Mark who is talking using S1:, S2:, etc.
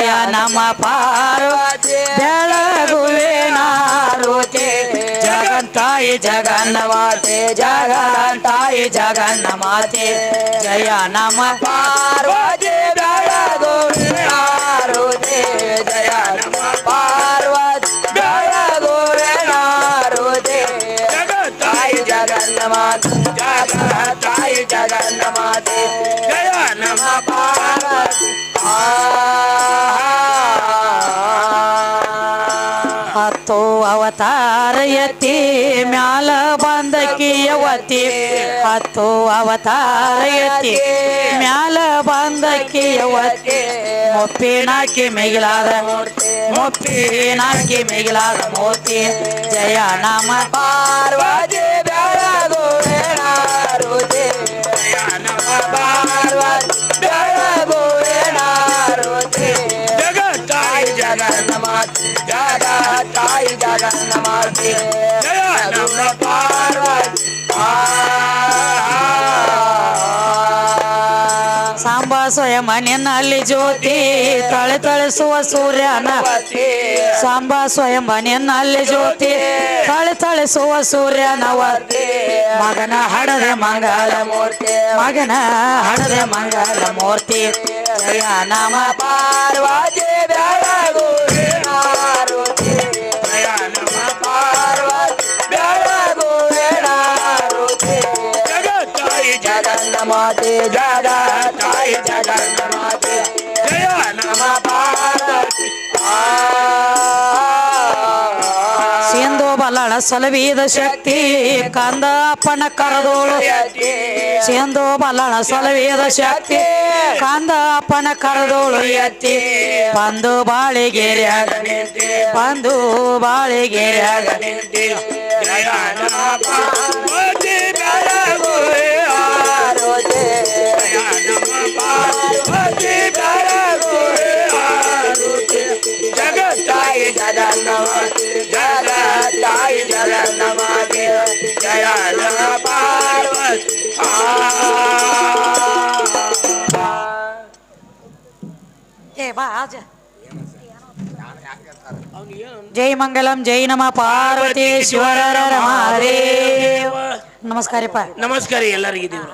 S1: ಜಯ ನಮ ಪಾರ್ವತಿ ಬೆಳಗುವೆನಾರುತಿ ಜಗಂತಾಯಿ ಜಗನ್ನಮಾತೆ ಜಗಂತಾಯಿ ಜಗನ್ನಮಾತೆ ಜಯ ನಮ ಪಾರ್ವತಿ ಬೆಳಗುವೆನಾರುತಿ ಜಯ ನಮ ಪಾರ್ವತಿ ಬೆಳಗುವೆನಾರುತಿ ಜಗಂತಾಯಿ ಜಗನ್ನಮಾತೆ ಜಗಂತಾಯಿ ಜಗನ್ನಮಾತೆ ಜಯ ನಮ ಪಾರ್ವತಿ ಹತ್ತು ಅವತಾರ ಎತ್ತಿ ಮ್ಯಾಲ ಬಂದಕಿಯವತಿ ಹತ್ತು ಅವತಾರ ಎತ್ತಿ ಮ್ಯಾಲ ಬಂದಕಿಯವತಿ ಮುಪ್ಪಿನಾಕಿ ಮಿಗಿಲಾದ ಮೂರ್ತಿ ಮುಪ್ಪಿನಾಕಿ ಮಿಗಿಲಾದ ಮೂರ್ತಿ ಜಯ ನಮ ಪಾರ್ವತಿ ಬೆಳಗುವೆನಾರುತಿ ಜಯ ನಮ ಪಾರ್ವತಿ ಬೆಳಗುವೆನಾರುತಿ ಜಗತ್ತಾಯಿ ಜಗನ್ನಮಾತೆ ಜಗತ್ತಾಯಿ ಜಗನ್ನಮಾತೆ ಜಯ ನಮ ಪಾರ್ವತಿ ಸಾಂಬ ಸ್ವಯಂ ನಿನ್ನಲ್ಲಿ ಜ್ಯೋತಿ ತಳಿಸುವ ಸೂರ್ಯನ ಸಾಂಬ ಸ್ವಯಂ ನಿನ್ನಲ್ಲಿ ಜ್ಯೋತಿ ತಳಿಸುವ ಸೂರ್ಯನವರ್ತಿ ಮಗನ ಹಡದೆ ಮಂಗಲ ಮೂರ್ತಿ ಮಗನ ಹಡದೆ ಮಂಗಲ ಮೂರ್ತಿ ಜಯ ನಮ ಪಾರ್ವತಿ ಬೆಳಗುವೆನಾರುತಿ ಜಯ ನಮ ಪಾರ್ವತಿ ಬೆಳಗುವೆನಾರುತಿ ಜಗತ್ತಾಯಿ ಜಗನ್ನಮಾತೆ ಜಗತ್ತಾಯಿ ಜಗನ್ನಮಾತೆ ಜಯ ನಮ ಪಾರ್ವತಿ ಸಿಂಧು ಬಲ್ಲಳ ಸಲವಿದ ಶಕ್ತಿ ಕಂದ ಅಪ್ಪನ ಕರದೋಳು ಸಿಂಧು ಬಲ್ಲಳ ಸಲವಿದ ಶಕ್ತಿ ಕಂದ ಅಪ್ಪನ ಕರದೋಳು ಎತ್ತಿ ಬಂದು ಬಾಳಿಗೆರೆಯಾಗ ನಿಂತಿ ಬಂದು ಬಾಳಿಗೆರೆಯಾಗ ನಿಂತಿ ಜಯ ನಮ ಪಾರ್ವತಿ ಬೆಳಗುವೆನಾರುತಿ ಜಯ ನಮ ಪಾರ್ವತಿ ಬೆಳಗುವೆನಾರುತಿ ಜಗತ್ತಾಯಿ ಜಗನ್ನಮಾತೆ ಜಗತ್ತಾಯಿ ಜಗನ್ನಮಾತೆ ಜಯ ನಮ ಪಾರ್ವತಿ ಜೈ ಮಂಗಲಂ ಜೈ ನಮ ಪಾರ್ವತೀಶ್ವರ ಮಹಾದೇವ ನಮಸ್ಕಾರಪ್ಪ
S2: ನಮಸ್ಕಾರ ಎಲ್ಲರಿಗಿದ್ದೀವಿ